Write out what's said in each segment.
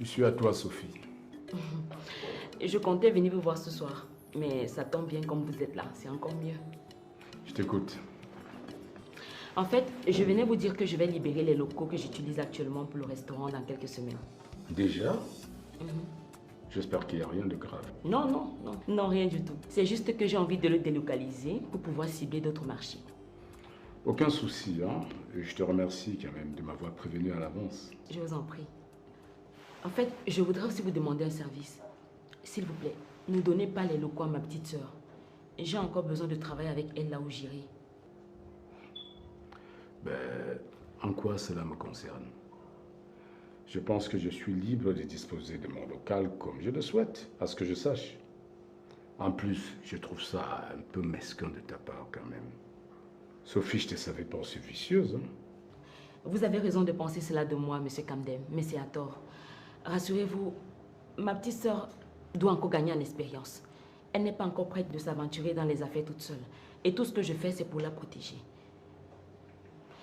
Je suis à toi, Sophie. Je comptais venir vous voir ce soir. Mais ça tombe bien comme vous êtes là. C'est encore mieux. Je t'écoute. En fait, je venais vous dire que je vais libérer les locaux que j'utilise actuellement pour le restaurant dans quelques semaines. Déjà? J'espère qu'il n'y a rien de grave. Non, non, non. Non, rien du tout. C'est juste que j'ai envie de le délocaliser pour pouvoir cibler d'autres marchés. Aucun souci, hein. Et je te remercie quand même de m'avoir prévenu à l'avance. Je vous en prie. En fait, je voudrais aussi vous demander un service. S'il vous plaît, ne donnez pas les locaux à ma petite sœur. J'ai encore besoin de travailler avec elle là où j'irai. Ben, en quoi cela me concerne? Je pense que je suis libre de disposer de mon local comme je le souhaite, à ce que je sache. En plus, je trouve ça un peu mesquin de ta part quand même. Sophie, je te savais pas aussi vicieuse, hein? Vous avez raison de penser cela de moi, monsieur Kamdem, mais c'est à tort. Rassurez-vous, ma petite sœur doit encore gagner en expérience. Elle n'est pas encore prête de s'aventurer dans les affaires toute seule. Et tout ce que je fais, c'est pour la protéger.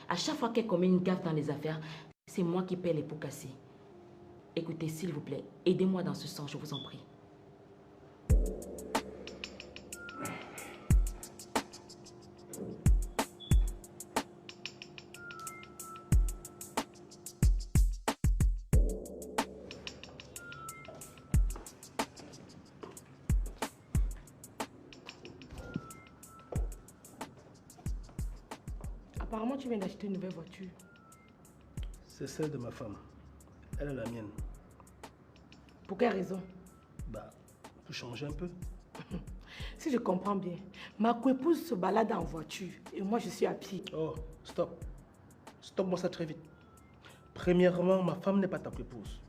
À chaque fois qu'elle commet une gaffe dans les affaires, c'est moi qui paie les pots cassés. Écoutez, s'il vous plaît, aidez-moi dans ce sens, je vous en prie. Apparemment, tu viens d'acheter une nouvelle voiture. C'est celle de ma femme. Elle est la mienne. Pour quelle raison? Bah, pour changer un peu. Si je comprends bien, ma coépouse se balade en voiture et moi je suis à pied. Oh, stop. Stop-moi ça très vite. Premièrement, ma femme n'est pas ta coépouse.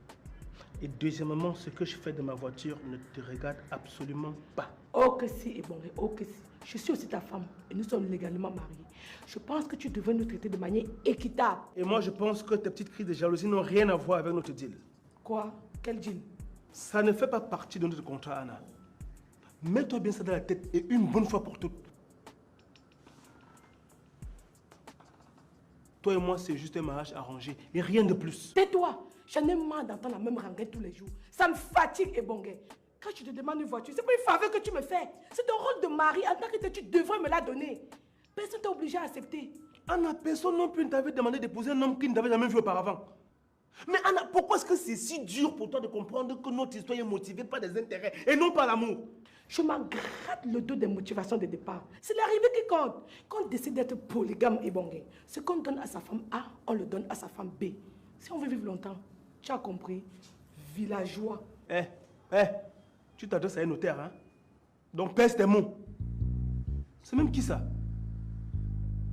Et deuxièmement, ce que je fais de ma voiture ne te regarde absolument pas. Oh que si, et bon, oh que si. Je suis aussi ta femme et nous sommes légalement mariés. Je pense que tu devrais nous traiter de manière équitable. Et moi, je pense que tes petites crises de jalousie n'ont rien à voir avec notre deal. Quoi? Quel deal? Ça ne fait pas partie de notre contrat, Anna. Mets-toi bien ça dans la tête et une bonne fois pour toutes. Toi et moi, c'est juste un mariage arrangé et rien de plus. Tais-toi! J'en ai marre d'entendre la même rengaine tous les jours. Ça me fatigue, Ebongue. Quand je te demande une voiture, c'est pas une faveur que tu me fais. C'est ton rôle de mari. En tant que tel, tu devrais me la donner. Personne t'a obligé à accepter. Anna, personne non plus ne t'avait demandé d'épouser un homme qui ne t'avait jamais vu auparavant. Mais Anna, pourquoi est-ce que c'est si dur pour toi de comprendre que notre histoire est motivée par des intérêts et non par l'amour? Je m'en gratte le dos des motivations de départ. C'est l'arrivée qui compte. Quand on décide d'être polygame et bongué, ce qu'on donne à sa femme A, on le donne à sa femme B. Si on veut vivre longtemps, tu as compris, villageois. Tu t'adresses à un notaire, hein? Donc pèse tes mots. C'est même qui ça?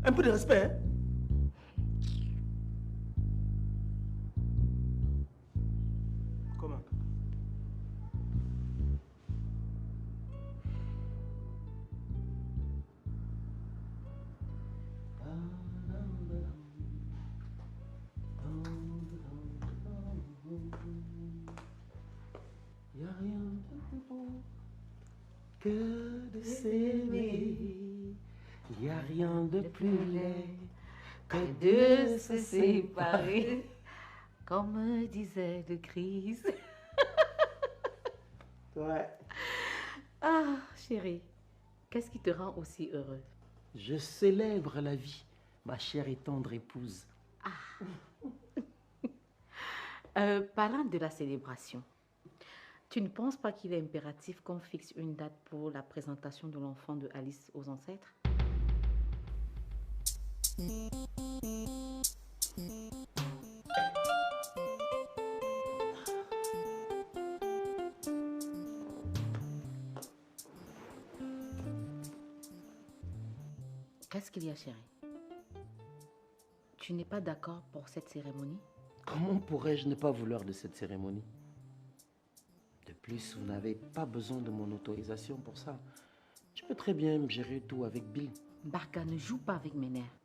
Un peu de respect, hein? Comment? Y a rien de plus beau que de s'aimer. Y a rien de plus laid que de se séparer. Comme disait le Christ. Ouais. Ah, chérie, qu'est-ce qui te rend aussi heureuse? Je célèbre la vie, ma chère et tendre épouse. Parlant de la célébration, tu ne penses pas qu'il est impératif qu'on fixe une date pour la présentation de l'enfant de Alice aux ancêtres? Qu'est-ce qu'il y a, chérie? Tu n'es pas d'accord pour cette cérémonie? Comment pourrais-je ne pas vouloir de cette cérémonie? De plus, vous n'avez pas besoin de mon autorisation pour ça. Je peux très bien gérer tout avec Bill. Barka, ne joue pas avec mes nerfs.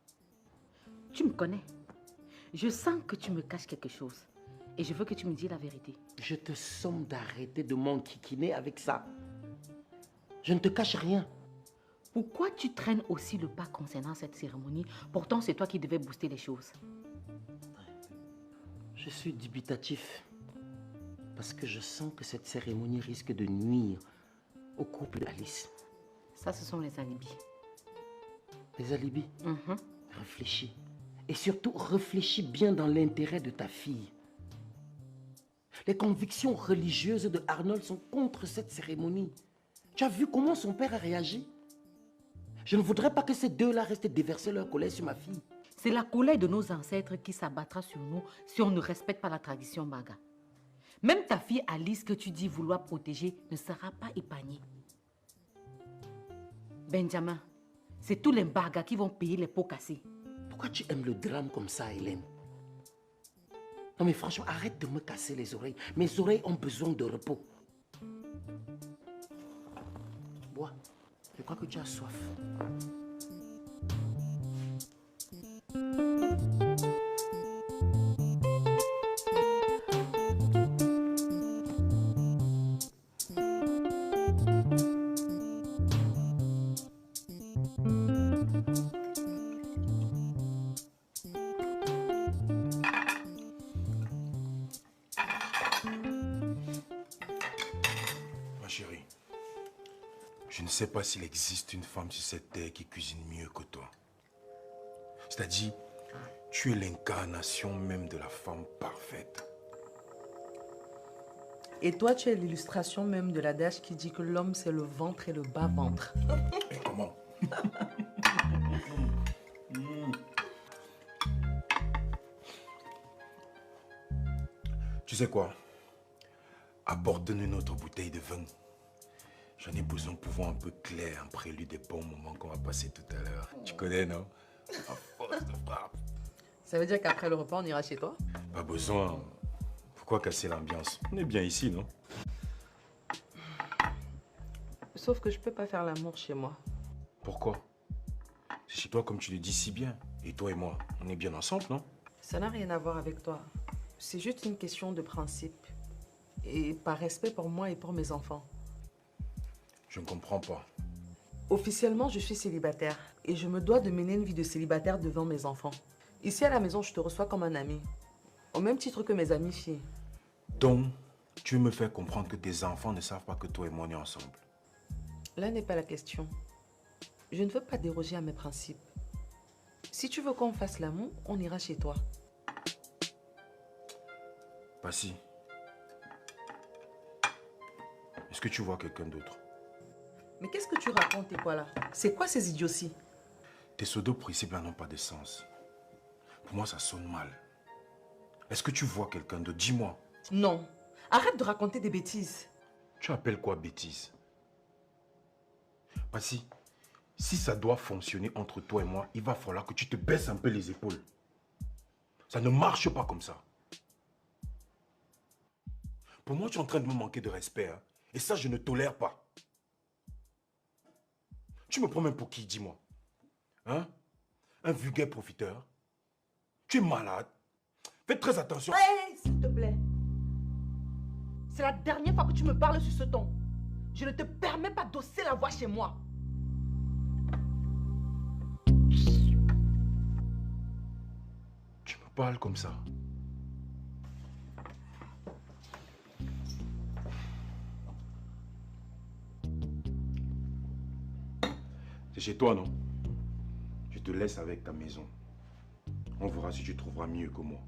Tu me connais. Je sens que tu me caches quelque chose. Et je veux que tu me dises la vérité. Je te somme d'arrêter de m'enquiquiner avec ça. Je ne te cache rien. Pourquoi tu traînes aussi le pas concernant cette cérémonie? Pourtant, c'est toi qui devais booster les choses. Je suis dubitatif. Parce que je sens que cette cérémonie risque de nuire au couple d'Alice. Ça, ce sont les alibis. Les alibis? Réfléchis. Et surtout, réfléchis bien dans l'intérêt de ta fille. Les convictions religieuses de Arnold sont contre cette cérémonie. Tu as vu comment son père a réagi? Je ne voudrais pas que ces deux-là restent déverser leur colère sur ma fille. C'est la colère de nos ancêtres qui s'abattra sur nous si on ne respecte pas la tradition Baga. Même ta fille Alice que tu dis vouloir protéger ne sera pas épargnée. Benjamin, c'est tous les Baga qui vont payer les pots cassés. Pourquoi tu aimes le drame comme ça, Hélène? Non mais franchement, arrête de me casser les oreilles. Mes oreilles ont besoin de repos. Bois, je crois que tu as soif. Je ne sais pas s'il existe une femme sur cette terre qui cuisine mieux que toi. C'est-à-dire, tu es l'incarnation même de la femme parfaite. Et toi, tu es l'illustration même de l'adage qui dit que l'homme, c'est le ventre et le bas-ventre. Mais comment? Tu sais quoi? Apporte-nous une autre bouteille de vin. J'en ai besoin pour voir un peu clair en prélude des bons moments qu'on va passer tout à l'heure. Tu connais, non? À force de frappe. Ça veut dire qu'après le repas, on ira chez toi? Pas besoin. Pourquoi casser l'ambiance? On est bien ici, non? Sauf que je peux pas faire l'amour chez moi. Pourquoi? C'est chez toi comme tu le dis si bien. Et toi et moi, on est bien ensemble, non? Ça n'a rien à voir avec toi. C'est juste une question de principe. Et par respect pour moi et pour mes enfants. Je ne comprends pas. Officiellement, je suis célibataire. Et je me dois de mener une vie de célibataire devant mes enfants. Ici à la maison, je te reçois comme un ami. Au même titre que mes amis filles. Donc, tu veux me faire comprendre que tes enfants ne savent pas que toi et moi, on est ensemble? Là n'est pas la question. Je ne veux pas déroger à mes principes. Si tu veux qu'on fasse l'amour, on ira chez toi. Passy. Est-ce que tu vois quelqu'un d'autre? Mais qu'est-ce que tu racontes et quoi là? C'est quoi ces idioties? Tes pseudo-principes là n'ont pas de sens. Pour moi, ça sonne mal. Est-ce que tu vois quelqu'un d'autre? Dis-moi. Non. Arrête de raconter des bêtises. Tu appelles quoi bêtise? Passy, si ça doit fonctionner entre toi et moi, il va falloir que tu te baisses un peu les épaules. Ça ne marche pas comme ça. Pour moi, tu es en train de me manquer de respect. Hein? Et ça, je ne tolère pas. Tu me prends même pour qui, dis-moi? Hein? Un vulgaire profiteur? Tu es malade? Fais très attention. Hé, s'il te plaît. C'est la dernière fois que tu me parles sur ce ton. Je ne te permets pas d'hausser la voix chez moi. Tu me parles comme ça? C'est chez toi, non? Je te laisse avec ta maison. On verra si tu trouveras mieux que moi.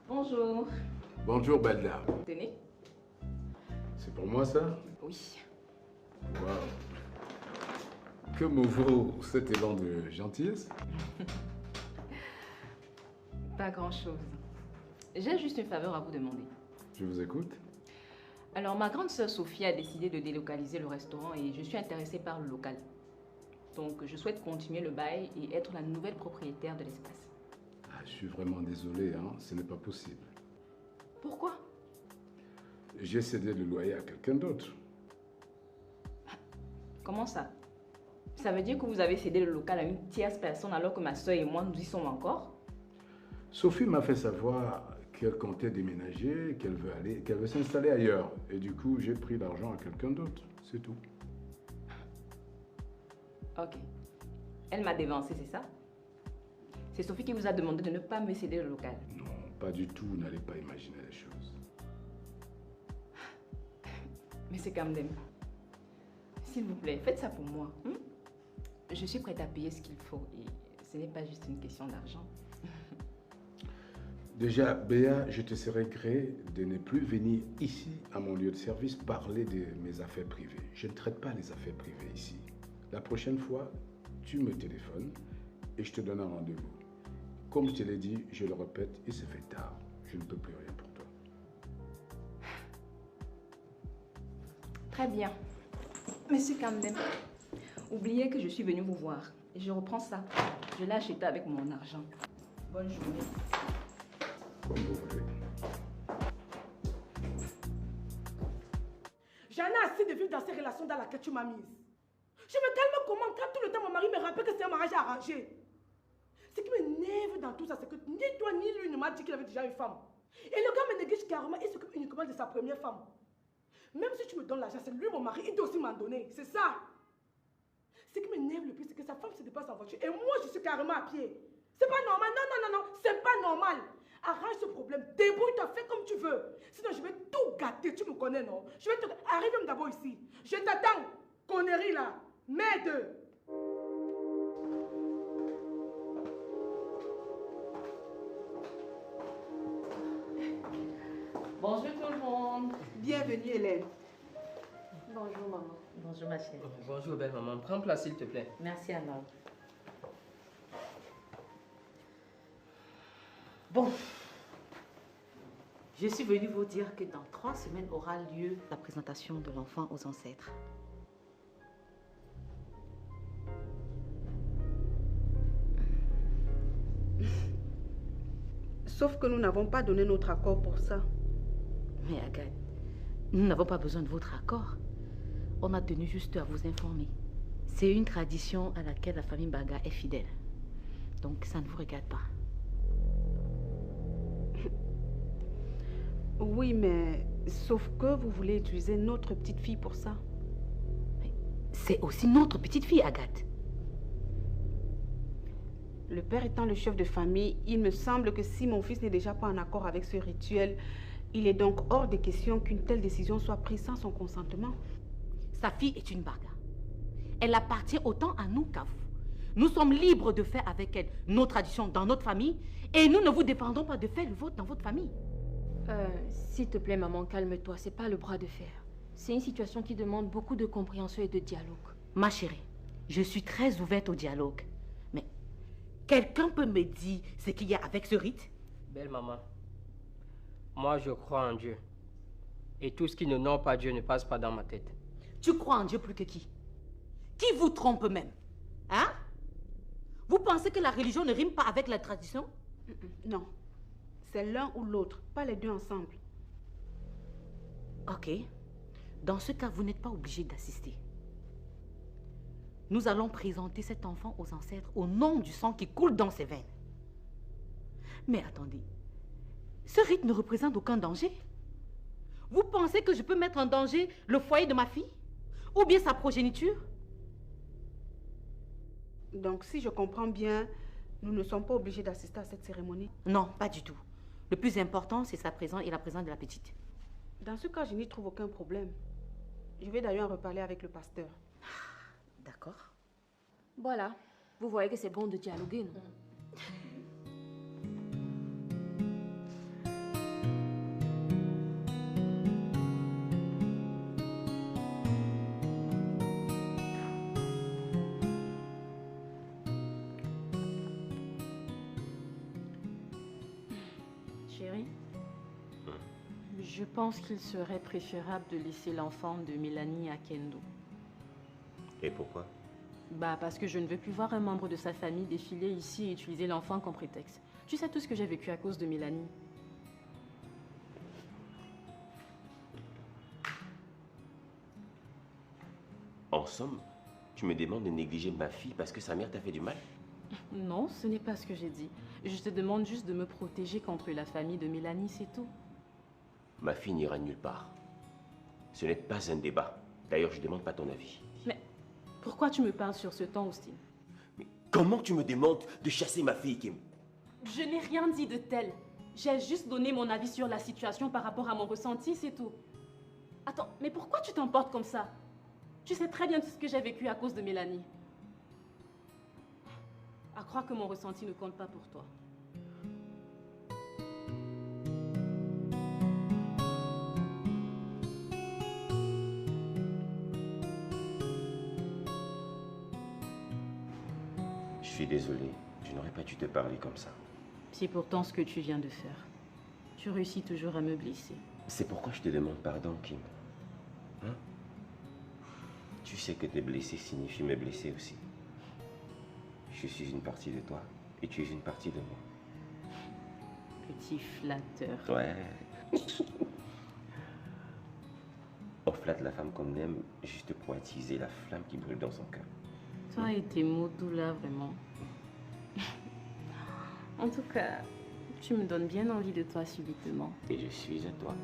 Bonjour. Bonjour, belle dame. Tenez. C'est pour moi, ça? Oui. Waouh. Que me vaut cet élan de gentillesse? Pas grand-chose. J'ai juste une faveur à vous demander. Je vous écoute. Alors, ma grande sœur Sophie a décidé de délocaliser le restaurant et je suis intéressée par le local. Donc, je souhaite continuer le bail et être la nouvelle propriétaire de l'espace. Ah, je suis vraiment désolé, hein, ce n'est pas possible. Pourquoi? J'ai cédé le loyer à quelqu'un d'autre. Comment ça? Ça veut dire que vous avez cédé le local à une tierce personne alors que ma soeur et moi, nous y sommes encore? Sophie m'a fait savoir qu'elle comptait déménager, qu'elle veut s'installer ailleurs. Et du coup, j'ai pris l'argent à quelqu'un d'autre. C'est tout. Ok. Elle m'a dévancé, c'est ça? C'est Sophie qui vous a demandé de ne pas me céder le local. Non, pas du tout. Vous n'allez pas imaginer les choses. Mais c'est Kamdem. S'il vous plaît, faites ça pour moi. Je suis prête à payer ce qu'il faut et ce n'est pas juste une question d'argent. Déjà, Béa, je te serais gré de ne plus venir ici, à mon lieu de service, parler de mes affaires privées. Je ne traite pas les affaires privées ici. La prochaine fois, tu me téléphones et je te donne un rendez-vous. Comme je te l'ai dit, je le répète, il se fait tard. Je ne peux plus rien pour toi. Très bien. Monsieur Kamdem, oubliez que je suis venue vous voir. Et je reprends ça. Je l'ai acheté avec mon argent. Bonne journée. Comme vous voulez. J'en ai assez de vivre dans ces relations dans lesquelles tu m'as mise. Je me calme comment quand tout le temps mon mari me rappelle que c'est un mariage arrangé. Ce qui m'énerve dans tout ça, c'est que ni toi ni lui ne m'a dit qu'il avait déjà une femme. Et le gars me néglige carrément, il s'occupe uniquement de sa première femme. Même si tu me donnes l'argent, c'est lui mon mari, il doit aussi m'en donner, c'est ça. Ce qui m'énerve le plus, c'est que sa femme se déplace en voiture et moi je suis carrément à pied. C'est pas normal, non, c'est pas normal. Arrange ce problème, débrouille-toi, fais comme tu veux. Sinon je vais tout gâter, tu me connais non? Je vais te... Arrive d'abord ici, je t'attends, connerie là, m'aide. Bonjour tout le monde. Bienvenue Hélène. Bonjour maman. Bonjour ma chérie. Bonjour belle maman, prends place s'il te plaît. Merci alors. Bon, je suis venue vous dire que dans 3 semaines aura lieu la présentation de l'enfant aux ancêtres. Sauf que nous n'avons pas donné notre accord pour ça. Mais Agathe, nous n'avons pas besoin de votre accord. On a tenu juste à vous informer. C'est une tradition à laquelle la famille Baga est fidèle. Donc ça ne vous regarde pas. Oui, mais sauf que vous voulez utiliser notre petite fille pour ça. C'est aussi notre petite fille, Agathe. Le père étant le chef de famille, il me semble que si mon fils n'est déjà pas en accord avec ce rituel, il est donc hors de question qu'une telle décision soit prise sans son consentement. Sa fille est une Baga. Elle appartient autant à nous qu'à vous. Nous sommes libres de faire avec elle nos traditions dans notre famille et nous ne vous dépendons pas de faire le vôtre dans votre famille. S'il te plaît, maman, calme-toi. C'est pas le bras de fer. C'est une situation qui demande beaucoup de compréhension et de dialogue. Ma chérie, je suis très ouverte au dialogue. Mais quelqu'un peut me dire ce qu'il y a avec ce rite? Belle maman, moi je crois en Dieu. Et tout ce qui ne nomme pas Dieu ne passe pas dans ma tête. Tu crois en Dieu plus que qui? Qui vous trompe même? Hein? Vous pensez que la religion ne rime pas avec la tradition? Non. C'est l'un ou l'autre, pas les deux ensemble. Ok. Dans ce cas, vous n'êtes pas obligé d'assister. Nous allons présenter cet enfant aux ancêtres au nom du sang qui coule dans ses veines. Mais attendez, ce rite ne représente aucun danger. Vous pensez que je peux mettre en danger le foyer de ma fille? Ou bien sa progéniture? Donc, si je comprends bien, nous ne sommes pas obligés d'assister à cette cérémonie. Non, pas du tout. Le plus important, c'est sa présence et la présence de la petite. Dans ce cas, je n'y trouve aucun problème. Je vais d'ailleurs en reparler avec le pasteur. D'accord. Voilà. Vous voyez que c'est bon de dialoguer, non? Chérie, je pense qu'il serait préférable de laisser l'enfant de Mélanie à Kendo. Et pourquoi? Parce que je ne veux plus voir un membre de sa famille défiler ici et utiliser l'enfant comme prétexte. Tu sais tout ce que j'ai vécu à cause de Mélanie. En somme, tu me demandes de négliger ma fille parce que sa mère t'a fait du mal? Non, ce n'est pas ce que j'ai dit. Je te demande juste de me protéger contre la famille de Mélanie, c'est tout. Ma fille n'ira nulle part. Ce n'est pas un débat. D'ailleurs, je ne demande pas ton avis. Mais pourquoi tu me parles sur ce ton, Austin? Mais comment tu me demandes de chasser ma fille, Kim? Je n'ai rien dit de tel. J'ai juste donné mon avis sur la situation par rapport à mon ressenti, c'est tout. Attends, mais pourquoi tu t'emportes comme ça? Tu sais très bien tout ce que j'ai vécu à cause de Mélanie. À croire que mon ressenti ne compte pas pour toi. Je suis désolé. Je n'aurais pas dû te parler comme ça. C'est pourtant ce que tu viens de faire. Tu réussis toujours à me blesser. C'est pourquoi je te demande pardon, Kim. Hein? Tu sais que te blesser signifie me blesser aussi. Je suis une partie de toi et tu es une partie de moi. Petit flatteur. Ouais. On flatte la femme qu'on aime juste pour attiser la flamme qui brûle dans son cœur. Toi et tes mots doux là, vraiment. En tout cas, tu me donnes bien envie de toi subitement. Et je suis à toi.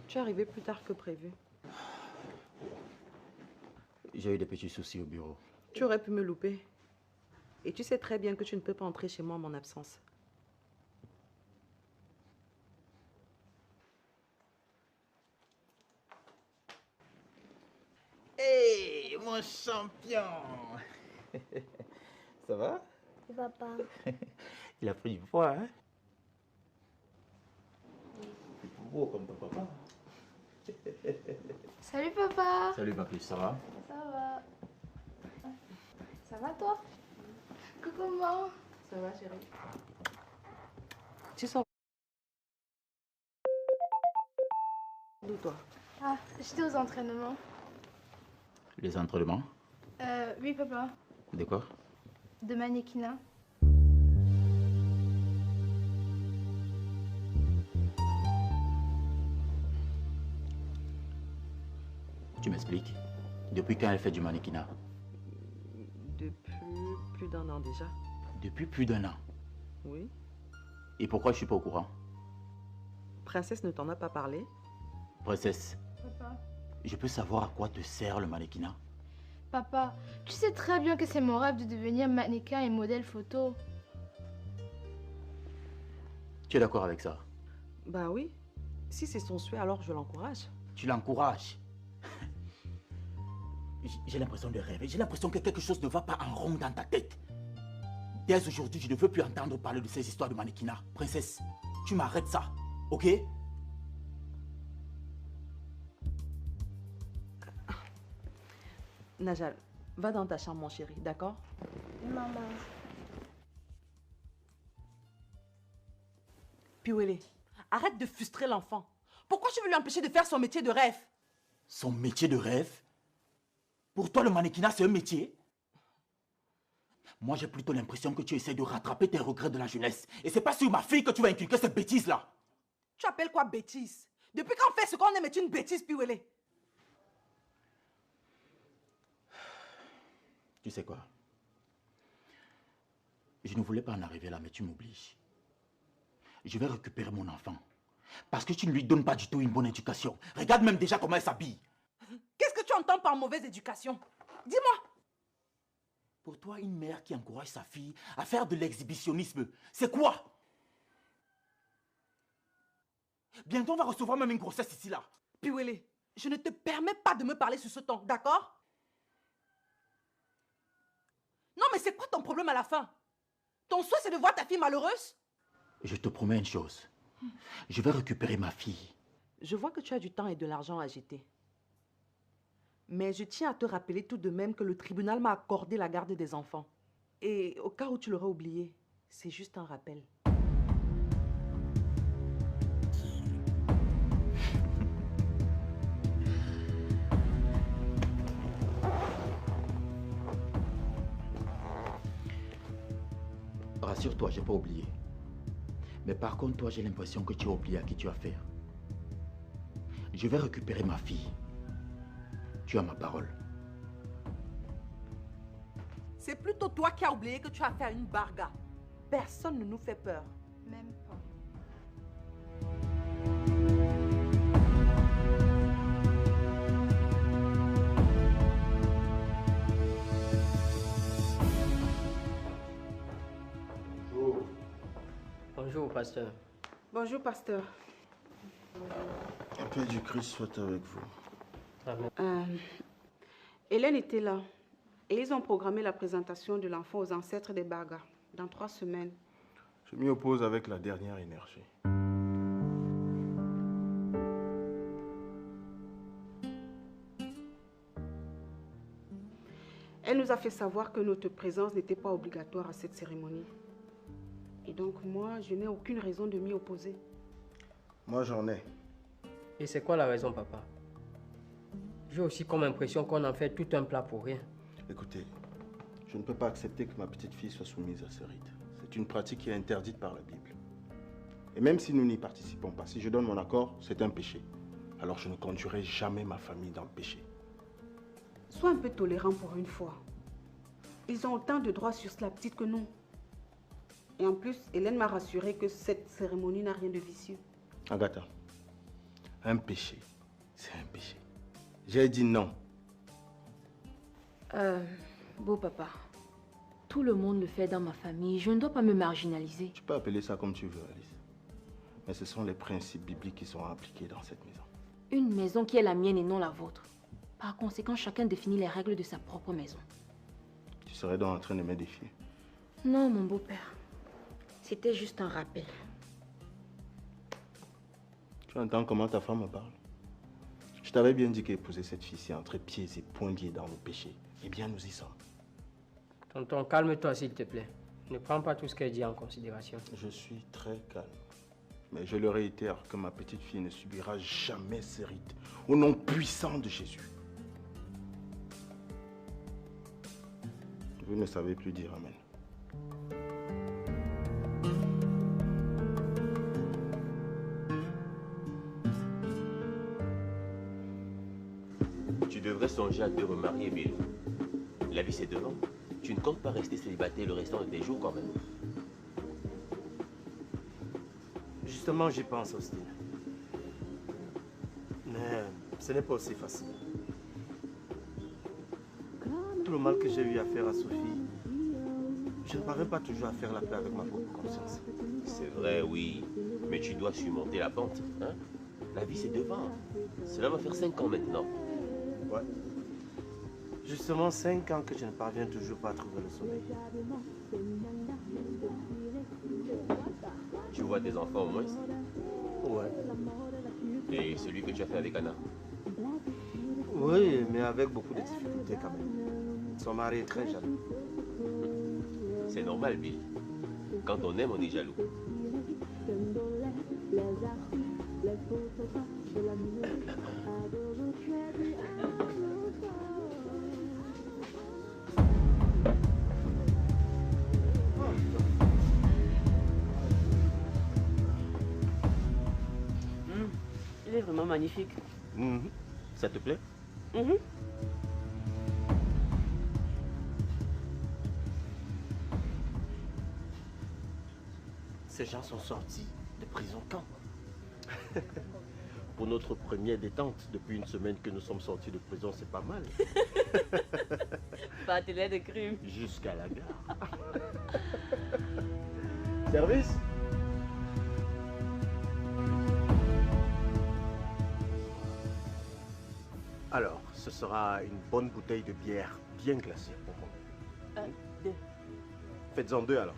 Tu es arrivé plus tard que prévu. J'ai eu des petits soucis au bureau. Tu aurais pu me louper. Et tu sais très bien que tu ne peux pas entrer chez moi en mon absence. Hey, mon champion! Ça va? Papa. Il a pris du poids, hein? C'est plus beau comme ton papa. Salut papa. Salut papy, ça va? Ça va. Ça va toi? Coucou maman. Ça va chérie? Tu sors d'où toi? Ah, j'étais aux entraînements. Les entraînements? Oui papa. De quoi? De mannequinat. Tu m'expliques? Depuis quand elle fait du mannequinat? Depuis plus d'un an déjà. Depuis plus d'un an. Oui. Et pourquoi je suis pas au courant? Princesse ne t'en a pas parlé? Princesse, Papa. je peux savoir à quoi te sert le mannequinat? Papa, tu sais très bien que c'est mon rêve de devenir mannequin et modèle photo. Tu es d'accord avec ça? Bah oui. Si c'est son souhait, alors je l'encourage. Tu l'encourages? J'ai l'impression de rêver. J'ai l'impression que quelque chose ne va pas en rond dans ta tête. Dès aujourd'hui, je ne veux plus entendre parler de ces histoires de mannequinat. Princesse, tu m'arrêtes ça, ok? Najal, va dans ta chambre, mon chéri, d'accord? Maman. Piwele, arrête de frustrer l'enfant. Pourquoi tu veux lui empêcher de faire son métier de rêve? Son métier de rêve? Pour toi, le mannequinat, c'est un métier? Moi, j'ai plutôt l'impression que tu essaies de rattraper tes regrets de la jeunesse. Et c'est pas sur ma fille que tu vas inculquer cette bêtise-là. Tu appelles quoi bêtise? Depuis quand on fait ce qu'on aime est une bêtise, Piwele? Tu sais quoi? Je ne voulais pas en arriver là, mais tu m'obliges. Je vais récupérer mon enfant. Parce que tu ne lui donnes pas du tout une bonne éducation. Regarde même déjà comment elle s'habille. Qu'est-ce que tu entends par mauvaise éducation? Dis-moi. Pour toi, une mère qui encourage sa fille à faire de l'exhibitionnisme, c'est quoi? Bientôt, on va recevoir même une grossesse ici, là. Piwele, je ne te permets pas de me parler sur ce ton, d'accord? Non, mais c'est quoi ton problème à la fin? Ton souhait, c'est de voir ta fille malheureuse? Je te promets une chose. Je vais récupérer ma fille. Je vois que tu as du temps et de l'argent à jeter. Mais je tiens à te rappeler tout de même que le tribunal m'a accordé la garde des enfants. Et au cas où tu l'aurais oublié, c'est juste un rappel. Rassure-toi, j'ai pas oublié. Mais par contre, toi, j'ai l'impression que tu as oublié à qui tu as affaire. Je vais récupérer ma fille. Tu as ma parole. C'est plutôt toi qui as oublié que tu as affaire à une barga. Personne ne nous fait peur. Même pas. Bonjour. Bonjour, pasteur. Bonjour, pasteur. La paix du Christ soit avec vous. Hélène était là. Et ils ont programmé la présentation de l'enfant aux ancêtres des Bargas dans 3 semaines. Je m'y oppose avec la dernière énergie. Elle nous a fait savoir que notre présence n'était pas obligatoire à cette cérémonie. Et donc moi, je n'ai aucune raison de m'y opposer. Moi, j'en ai. Et c'est quoi la raison, papa? J'ai aussi comme impression qu'on en fait tout un plat pour rien. Écoutez, je ne peux pas accepter que ma petite fille soit soumise à ce rite. C'est une pratique qui est interdite par la Bible. Et même si nous n'y participons pas, si je donne mon accord, c'est un péché. Alors je ne conduirai jamais ma famille dans le péché. Sois un peu tolérant pour une fois. Ils ont autant de droits sur la petite que nous. Et en plus, Hélène m'a rassuré que cette cérémonie n'a rien de vicieux. Agatha, un péché, c'est un péché. J'ai dit non. Beau papa, tout le monde le fait dans ma famille. Je ne dois pas me marginaliser. Tu peux appeler ça comme tu veux, Alice. Mais ce sont les principes bibliques qui sont appliqués dans cette maison. Une maison qui est la mienne et non la vôtre. Par conséquent, chacun définit les règles de sa propre maison. Tu serais donc en train de me défier? Non, mon beau-père. C'était juste un rappel. Tu entends comment ta femme me parle? Je t'avais bien dit qu'épouser cette fille-ci entre pieds et poings liés dans le péché. Eh bien, nous y sommes. Tonton, calme-toi s'il te plaît. Ne prends pas tout ce qu'elle dit en considération. Je suis très calme. Mais je le réitère que ma petite fille ne subira jamais ces rites. Au nom puissant de Jésus. Vous ne savez plus dire amen. Tu devrais songer à te remarier, Bill. La vie, c'est devant. Tu ne comptes pas rester célibataire le restant de tes jours, quand même. Justement, j'y pense, Austin. Mais ce n'est pas aussi facile. Tout le mal que j'ai eu à faire à Sophie, je ne parviens pas toujours à faire la paix avec ma propre conscience. C'est vrai, oui. Mais tu dois surmonter la pente, hein? La vie, c'est devant. Cela va faire 5 ans maintenant. Ouais. Justement, 5 ans que je ne parviens toujours pas à trouver le sommeil. Tu vois tes enfants au moins? Ouais. Et celui que tu as fait avec Anna? Oui, mais avec beaucoup de difficultés quand même. Son mari est très jaloux. C'est normal, Bill. Quand on aime, on est jaloux. Il est vraiment magnifique. Ça te plaît? Ces gens sont sortis de prison quand? Pour notre première détente, depuis une semaine que nous sommes sortis de prison, c'est pas mal. Partenaire de crime. Jusqu'à la gare. Service? Alors, ce sera une bonne bouteille de bière bien glacée pour moi. Deux. Faites-en 2 alors.